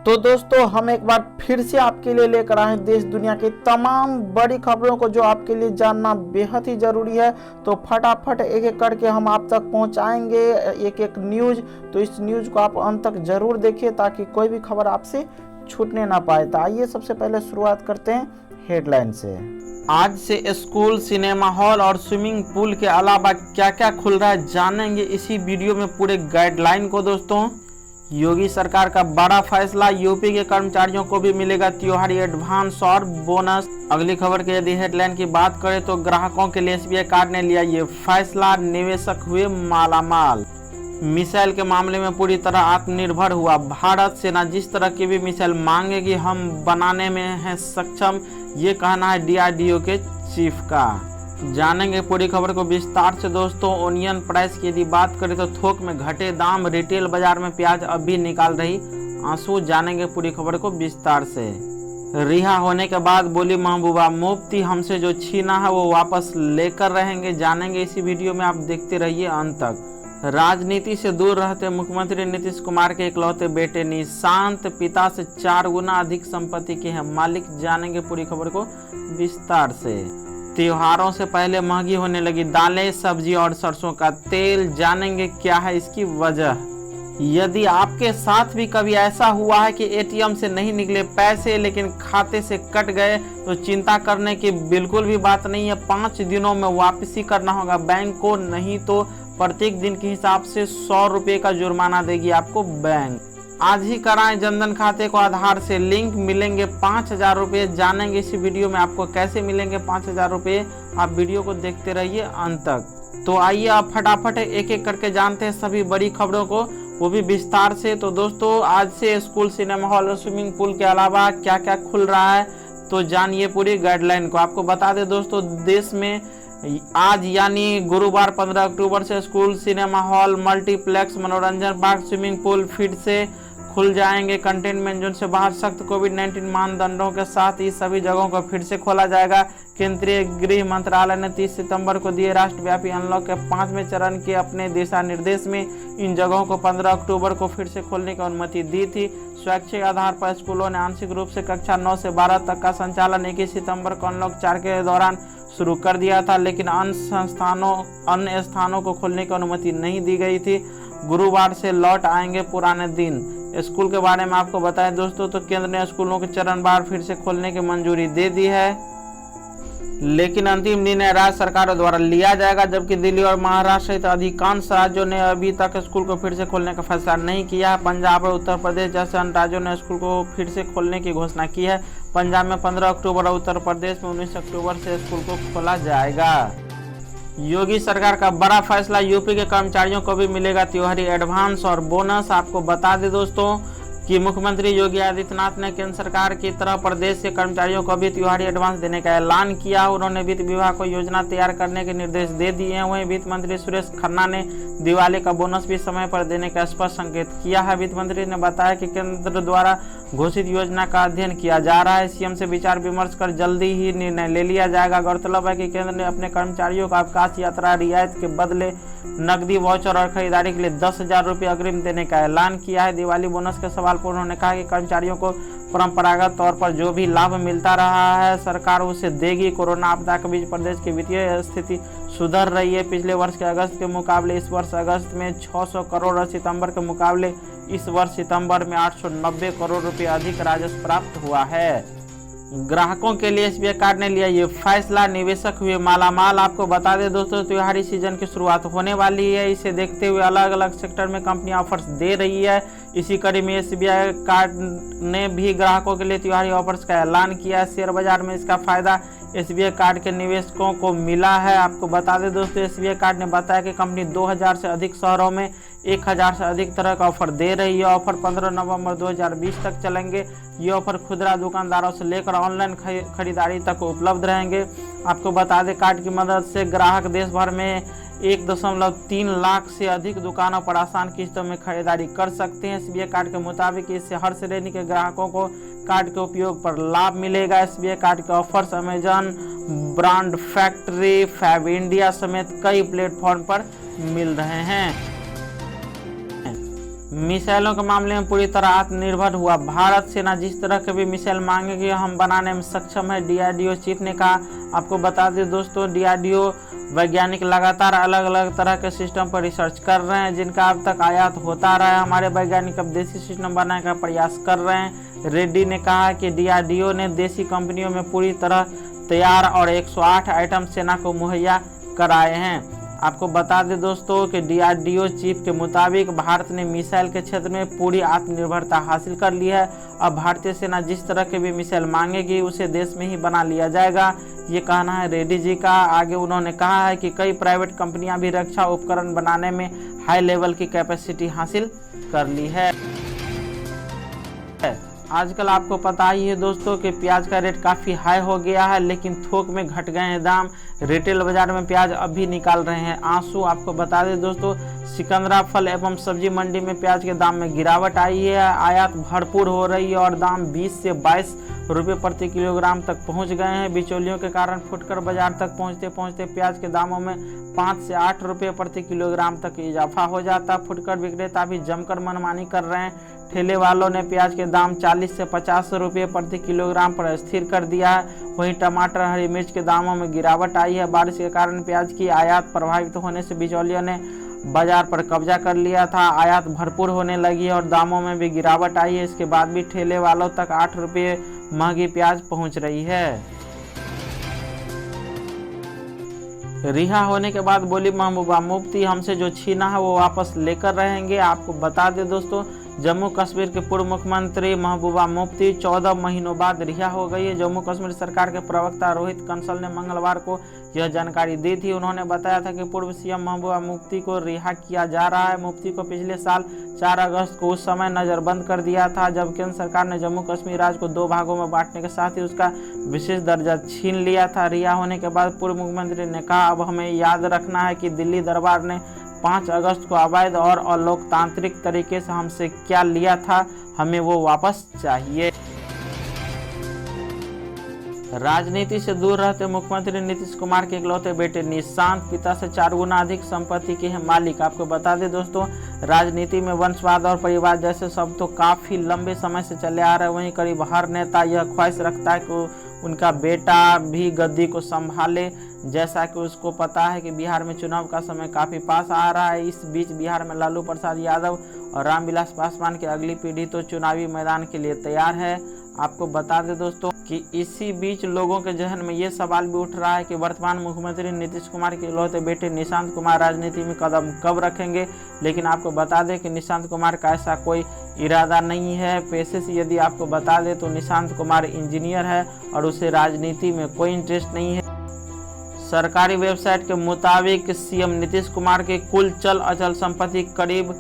तो दोस्तों हम एक बार फिर से आपके लिए लेकर आए हैं देश दुनिया की तमाम बड़ी खबरों को जो आपके लिए जानना बेहद ही जरूरी है। तो फटाफट एक एक करके हम आप तक पहुंचाएंगे एक एक न्यूज। तो इस न्यूज को आप अंत तक जरूर देखिए ताकि कोई भी खबर आपसे छूटने ना पाए। तो आइए सबसे पहले शुरुआत करते हैं हेडलाइन से। आज से स्कूल, सिनेमा हॉल और स्विमिंग पूल के अलावा क्या क्या खुल रहा है जानेंगे इसी वीडियो में पूरे गाइडलाइन को। दोस्तों योगी सरकार का बड़ा फैसला, यूपी के कर्मचारियों को भी मिलेगा त्योहारी एडवांस और बोनस। अगली खबर की यदि हेडलाइन की बात करें तो ग्राहकों के लिए एसबीआई कार्ड ने लिया ये फैसला, निवेशक हुए मालामाल। मिसाइल के मामले में पूरी तरह आत्मनिर्भर हुआ भारत। सेना जिस तरह की भी मिसाइल मांगेगी हम बनाने में हैं सक्षम, ये कहना है डीआरडीओ के चीफ का। जानेंगे पूरी खबर को विस्तार से। दोस्तों ओनियन प्राइस की यदि बात करें तो थोक में घटे दाम, रिटेल बाजार में प्याज अब भी निकाल रही आंसू। जानेंगे पूरी खबर को विस्तार से। रिहा होने के बाद बोली महबूबा, मुफ्ती हमसे जो छीना है वो वापस लेकर रहेंगे। जानेंगे इसी वीडियो में, आप देखते रहिए अंत तक। राजनीति से दूर रहते मुख्यमंत्री नीतीश कुमार के इकलौते बेटे निशांत पिता से 4 गुना अधिक संपत्ति के हैं मालिक। जानेंगे पूरी खबर को विस्तार से। त्योहारों से पहले महंगी होने लगी दालें, सब्जी और सरसों का तेल। जानेंगे क्या है इसकी वजह। यदि आपके साथ भी कभी ऐसा हुआ है कि एटीएम से नहीं निकले पैसे लेकिन खाते से कट गए तो चिंता करने की बिल्कुल भी बात नहीं है। 5 दिनों में वापसी करना होगा बैंक को, नहीं तो प्रत्येक दिन के हिसाब से 100 रुपये का जुर्माना देगी आपको बैंक। आज ही कराएं जनधन खाते को आधार से लिंक, मिलेंगे 5000 रुपये। जानेंगे इसी वीडियो में आपको कैसे मिलेंगे 5000 रुपये। आप वीडियो को देखते रहिए अंत तक। तो आइए आप फटाफट एक एक करके जानते हैं सभी बड़ी खबरों को, वो भी विस्तार से। तो दोस्तों आज से स्कूल, सिनेमा हॉल और स्विमिंग पूल के अलावा क्या क्या खुल रहा है तो जानिए पूरी गाइडलाइन को। आपको बता दें दोस्तों देश में आज यानी गुरुवार 15 अक्टूबर से स्कूल, सिनेमा हॉल, मल्टीप्लेक्स, मनोरंजन पार्क, स्विमिंग पूल फिर से खुल जाएंगे। कंटेनमेंट जोन से बाहर सख्त कोविड-19 मानदंडों के साथ ही सभी जगहों को फिर से खोला जाएगा। केंद्रीय गृह मंत्रालय ने 30 सितंबर को दिए राष्ट्रव्यापी अनलॉक के 5वें चरण के अपने दिशा निर्देश में इन जगहों को 15 अक्टूबर को फिर से खोलने की अनुमति दी थी। स्वैच्छिक आधार पर स्कूलों ने आंशिक रूप से कक्षा 9 से 12 तक का संचालन 21 सितंबर को अनलॉक 4 के दौरान शुरू कर दिया था, लेकिन अन्य स्थानों को खोलने की अनुमति नहीं दी गई थी। गुरुवार से लौट आएंगे पुराने दिन। स्कूल के बारे में आपको बताएं दोस्तों तो केंद्र ने स्कूलों के चरणवार फिर से खोलने की मंजूरी दे दी है, लेकिन अंतिम निर्णय राज्य सरकारों द्वारा लिया जाएगा। जबकि दिल्ली और महाराष्ट्र सहित अधिकांश राज्यों ने अभी तक स्कूल को फिर से खोलने का फैसला नहीं किया है। पंजाब और उत्तर प्रदेश जैसे अन्य राज्यों ने स्कूल को फिर से खोलने की घोषणा की है। पंजाब में 15 अक्टूबर और उत्तर प्रदेश में 19 अक्टूबर से स्कूल को खोला जाएगा। योगी सरकार का बड़ा फैसला, यूपी के कर्मचारियों को भी मिलेगा त्योहारी एडवांस और बोनस। आपको बता दें दोस्तों कि मुख्यमंत्री योगी आदित्यनाथ ने केंद्र सरकार की तरह प्रदेश के कर्मचारियों को भी त्योहारी एडवांस देने का ऐलान किया। उन्होंने वित्त विभाग को योजना तैयार करने के निर्देश दे दिए हैं। वहीं वित्त मंत्री सुरेश खन्ना ने दिवाली का बोनस भी समय पर देने का स्पष्ट संकेत किया है। वित्त मंत्री ने बताया कि केंद्र द्वारा घोषित योजना का अध्ययन किया जा रहा है। सीएम से विचार विमर्श कर जल्दी ही निर्णय ले लिया जाएगा। गौरतलब है कि केंद्र ने अपने कर्मचारियों को आकाश यात्रा रियायत के बदले नकदी वाउचर और खरीदारी के लिए 10,000 रुपये अग्रिम देने का ऐलान किया है। दिवाली बोनस के सवाल पर उन्होंने कहा कि कर्मचारियों को परंपरागत तौर पर जो भी लाभ मिलता रहा है सरकार उसे देगी। कोरोना आपदा के बीच प्रदेश की वित्तीय स्थिति सुधर रही है। पिछले वर्ष के अगस्त के मुकाबले इस वर्ष अगस्त में 600 करोड़ और सितंबर के मुकाबले इस वर्ष सितंबर में 890 करोड़ रुपए अधिक राजस्व प्राप्त हुआ है। ग्राहकों के लिए एसबीआई कार्ड ने लिया ये फैसला, निवेशक हुए मालामाल। आपको बता दें दोस्तों त्योहारी सीजन की शुरुआत होने वाली है। इसे देखते हुए अलग अलग सेक्टर में कंपनी ऑफर्स दे रही है। इसी कड़ी में एसबीआई कार्ड ने भी ग्राहकों के लिए त्योहारी ऑफर्स का ऐलान किया है। शेयर बाजार में इसका फायदा एसबीआई कार्ड के निवेशकों को मिला है। आपको बता दें दोस्तों एसबीआई कार्ड ने बताया कि कंपनी 2000 से अधिक शहरों में 1000 से अधिक तरह का ऑफर दे रही है। ऑफर 15 नवंबर 2020 तक चलेंगे। ये ऑफर खुदरा दुकानदारों से लेकर ऑनलाइन खरीदारी तक उपलब्ध रहेंगे। आपको बता दें कार्ड की मदद से ग्राहक देश भर में 1.3 लाख से अधिक दुकानों पर आसान किस्तों में खरीदारी कर सकते हैं। एसबीआई कार्ड के मुताबिक इससे हर श्रेणी के ग्राहकों को कार्ड के उपयोग पर लाभ मिलेगा। एसबीआई कार्ड के offers Amazon, Brand Factory, Fab India समेत कई प्लेटफॉर्म पर मिल रहे हैं। मिसाइलों के मामले में पूरी तरह आत्मनिर्भर हुआ भारत। सेना जिस तरह के भी मिसाइल मांगेगी हम बनाने में सक्षम है, डीआरडीओ चीफ ने कहा। आपको बता दें दोस्तों, डीआरडीओ वैज्ञानिक लगातार अलग अलग तरह के सिस्टम पर रिसर्च कर रहे हैं जिनका अब तक आयात होता रहा है। हमारे वैज्ञानिक अब देसी सिस्टम बनाने का प्रयास कर रहे हैं। रेड्डी ने कहा कि डीआरडीओ ने देसी कंपनियों में पूरी तरह तैयार और 108 आइटम सेना को मुहैया कराए हैं। आपको बता दें दोस्तों कि डीआरडीओ चीफ के मुताबिक भारत ने मिसाइल के क्षेत्र में पूरी आत्मनिर्भरता हासिल कर ली है। अब भारतीय सेना जिस तरह के भी मिसाइल मांगेगी उसे देश में ही बना लिया जाएगा, ये कहना है रेड्डी जी का। आगे उन्होंने कहा है कि कई प्राइवेट कंपनियां भी रक्षा उपकरण बनाने में हाई लेवल की कैपेसिटी हासिल कर ली है। आजकल आपको पता ही है दोस्तों कि प्याज का रेट काफ़ी हाई हो गया है, लेकिन थोक में घट गए हैं दाम। रिटेल बाजार में प्याज अभी निकाल रहे हैं आंसू। आपको बता दें दोस्तों, सिकंदरा फल एवं सब्जी मंडी में प्याज के दाम में गिरावट आई है। आयात भरपूर हो रही है और दाम 20 से 22 रुपये प्रति किलोग्राम तक पहुंच गए हैं। बिचौलियों के कारण फुटकर बाजार तक पहुंचते पहुंचते प्याज के दामों में 5 से 8 रुपये प्रति किलोग्राम तक इजाफा हो जाता। फुटकर विक्रेता भी जमकर मनमानी कर रहे हैं। ठेले वालों ने प्याज के दाम 40 से 50 रुपये प्रति किलोग्राम पर स्थिर कर दिया है। वहीं टमाटर, हरी मिर्च के दामों में गिरावट आई है। बारिश के कारण प्याज की आयात प्रभावित होने से बिचौलियों ने बाजार पर कब्जा कर लिया था। आयात भरपूर होने लगी है और दामों में भी गिरावट आई है। इसके बाद भी ठेले वालों तक 8 रुपये महंगी प्याज पहुंच रही है। रिहा होने के बाद बोली महबूबा मुफ्ती, हमसे जो छीना है वो वापस लेकर रहेंगे। आपको बता दें दोस्तों, जम्मू कश्मीर के पूर्व मुख्यमंत्री महबूबा मुफ्ती 14 महीनों बाद रिहा हो गई है। जम्मू कश्मीर सरकार के प्रवक्ता रोहित कंसल ने मंगलवार को यह जानकारी दी थी। उन्होंने बताया था कि पूर्व सीएम महबूबा मुफ्ती को रिहा किया जा रहा है। मुफ्ती को पिछले साल 4 अगस्त को उस समय नजरबंद कर दिया था जब केंद्र सरकार ने जम्मू कश्मीर राज्य को 2 भागों में बांटने के साथ ही उसका विशेष दर्जा छीन लिया था। रिहा होने के बाद पूर्व मुख्यमंत्री ने कहा, अब हमें याद रखना है कि दिल्ली दरबार ने 5 अगस्त को अवैध और अलोकतांत्रिक तरीके से हमसे क्या लिया था, हमें वो वापस चाहिए। राजनीति से दूर रहते मुख्यमंत्री नीतीश कुमार के इकलौते बेटे निशांत पिता से 4 गुना अधिक संपत्ति के हैं मालिक। आपको बता दें दोस्तों, राजनीति में वंशवाद और परिवार जैसे शब्द तो काफ़ी लंबे समय से चले आ रहे हैं। वहीं करीब हर नेता यह ख्वाहिश रखता है कि उनका बेटा भी गद्दी को संभाले। जैसा कि उसको पता है कि बिहार में चुनाव का समय काफ़ी पास आ रहा है। इस बीच बिहार में लालू प्रसाद यादव और रामविलास पासवान की अगली पीढ़ी तो चुनावी मैदान के लिए तैयार है। आपको बता दें दोस्तों कि इसी बीच लोगों के जहन में ये सवाल भी उठ रहा है कि वर्तमान मुख्यमंत्री नीतीश कुमार के इकलौते बेटे निशांत कुमार राजनीति में कदम कब रखेंगे। लेकिन आपको बता दें कि निशांत कुमार का ऐसा कोई इरादा नहीं है। पेशे से यदि आपको बता दें तो निशांत कुमार इंजीनियर है और उसे राजनीति में कोई इंटरेस्ट नहीं है। सरकारी वेबसाइट के मुताबिक सीएम नीतीश कुमार के कुल चल अचल संपत्ति करीब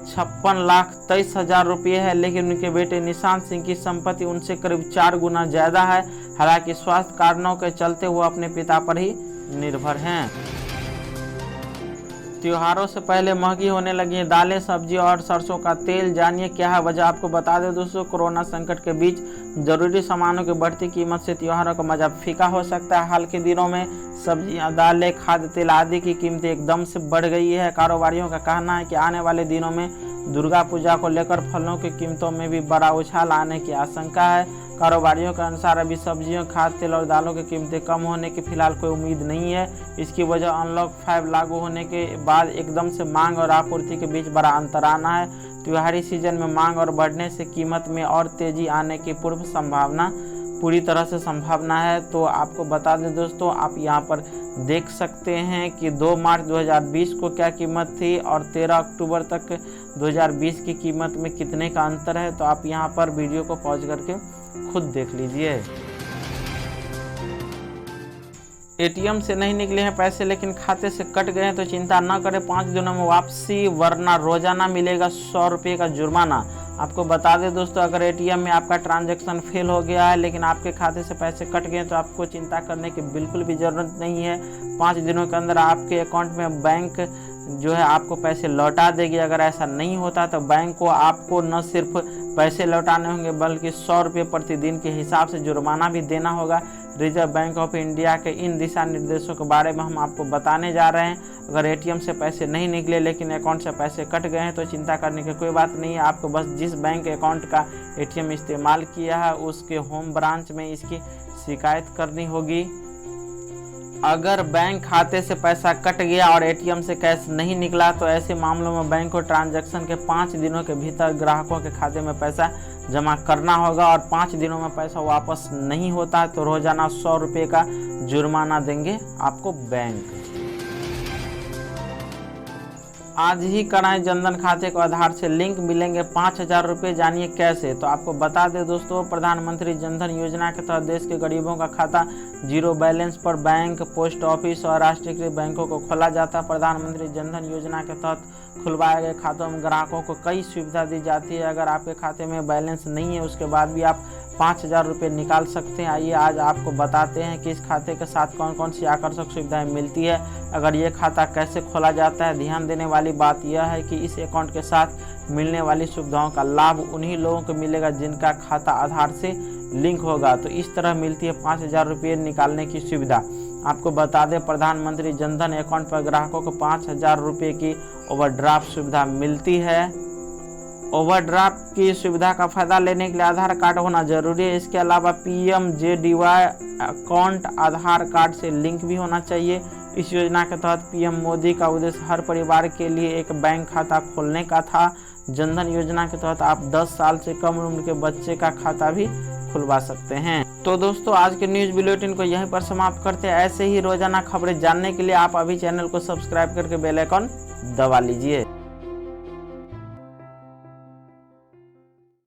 56,23,000 रुपये है, लेकिन उनके बेटे निशांत सिंह की संपत्ति उनसे करीब 4 गुना ज़्यादा है। हालांकि स्वास्थ्य कारणों के चलते वो अपने पिता पर ही निर्भर हैं। त्योहारों से पहले महंगी होने लगी दालें, सब्जी और सरसों का तेल। जानिए क्या है वजह। आपको बता दें दोस्तों, कोरोना संकट के बीच जरूरी सामानों की बढ़ती कीमत से त्योहारों का मजा फीका हो सकता है। हाल के दिनों में सब्जियां, दालें, खाद्य तेल आदि की कीमतें एकदम से बढ़ गई है। कारोबारियों का कहना है कि आने वाले दिनों में दुर्गा पूजा को लेकर फलों की कीमतों में भी बड़ा उछाल आने की आशंका है। कारोबारियों के अनुसार अभी सब्जियों, खाद्य तेल और दालों की कीमतें कम होने की फिलहाल कोई उम्मीद नहीं है। इसकी वजह अनलॉक 5 लागू होने के बाद एकदम से मांग और आपूर्ति के बीच बड़ा अंतर आना है। त्योहारी सीजन में मांग और बढ़ने से कीमत में और तेजी आने की पूरी तरह से संभावना है। तो आपको बता दें दोस्तों, आप यहाँ पर देख सकते हैं कि 2 मार्च 2020 को क्या कीमत थी और 13 अक्टूबर तक 2020 की कीमत में कितने का अंतर है। तो आप यहाँ पर वीडियो को पॉज करके खुद देख लीजिए। एटीएम से नहीं निकले हैं पैसे लेकिन खाते से कट गए हैं तो चिंता न करें, 5 दिनों में वापसी, वरना रोजाना मिलेगा 100 रुपये का जुर्माना। आपको बता दें दोस्तों, अगर एटीएम में आपका ट्रांजैक्शन फेल हो गया है लेकिन आपके खाते से पैसे कट गए तो आपको चिंता करने की बिल्कुल भी ज़रूरत नहीं है। 5 दिनों के अंदर आपके अकाउंट में बैंक जो है आपको पैसे लौटा देगी। अगर ऐसा नहीं होता तो बैंक को आपको न सिर्फ पैसे लौटाने होंगे बल्कि 100 रुपये प्रतिदिन के हिसाब से जुर्माना भी देना होगा। रिजर्व बैंक ऑफ इंडिया के इन दिशा निर्देशों के बारे में हम आपको बताने जा रहे हैं। अगर एटीएम से पैसे नहीं निकले लेकिन अकाउंट से पैसे कट गए हैं तो चिंता करने की कोई बात नहीं है। आपको बस जिस बैंक अकाउंट का एटीएम इस्तेमाल किया है उसके होम ब्रांच में इसकी शिकायत करनी होगी। अगर बैंक खाते से पैसा कट गया और एटीएम से कैश नहीं निकला तो ऐसे मामलों में बैंक को ट्रांजैक्शन के 5 दिनों के भीतर ग्राहकों के खाते में पैसा जमा करना होगा और 5 दिनों में पैसा वापस नहीं होता है तो रोजाना 100 रुपये का जुर्माना देंगे आपको बैंक। आज ही कराएं जनधन खाते को आधार से लिंक, मिलेंगे 5000 रुपये। जानिए कैसे। तो आपको बता दें दोस्तों, प्रधानमंत्री जनधन योजना के तहत देश के गरीबों का खाता जीरो बैलेंस पर बैंक, पोस्ट ऑफिस और राष्ट्रीयकृत बैंकों को खोला जाता है। प्रधानमंत्री जनधन योजना के तहत खुलवाए गए खातों में ग्राहकों को कई सुविधा दी जाती है। अगर आपके खाते में बैलेंस नहीं है उसके बाद भी आप 5000 रुपये निकाल सकते हैं। आइए आज आपको बताते हैं कि इस खाते के साथ कौन कौन सी आकर्षक सुविधाएं मिलती है। अगर ये खाता कैसे खोला जाता है। ध्यान देने वाली बात यह है कि इस अकाउंट के साथ मिलने वाली सुविधाओं का लाभ उन्हीं लोगों को मिलेगा जिनका खाता आधार से लिंक होगा। तो इस तरह मिलती है 5000 रुपये निकालने की सुविधा। आपको बता दें, प्रधानमंत्री जनधन अकाउंट पर ग्राहकों को 5000 रुपये की ओवरड्राफ्ट सुविधा मिलती है। ओवरड्राफ्ट की सुविधा का फायदा लेने के लिए आधार कार्ड होना जरूरी है। इसके अलावा PMJDY अकाउंट आधार कार्ड से लिंक भी होना चाहिए। इस योजना के तहत पीएम मोदी का उद्देश्य हर परिवार के लिए एक बैंक खाता खोलने का था। जनधन योजना के तहत आप 10 साल से कम उम्र के बच्चे का खाता भी खुलवा सकते हैं। तो दोस्तों, आज के न्यूज बुलेटिन को यहीं पर समाप्त करते हैं। ऐसे ही रोजाना खबरें जानने के लिए आप अभी चैनल को सब्सक्राइब करके बेल आइकन दबा लीजिए।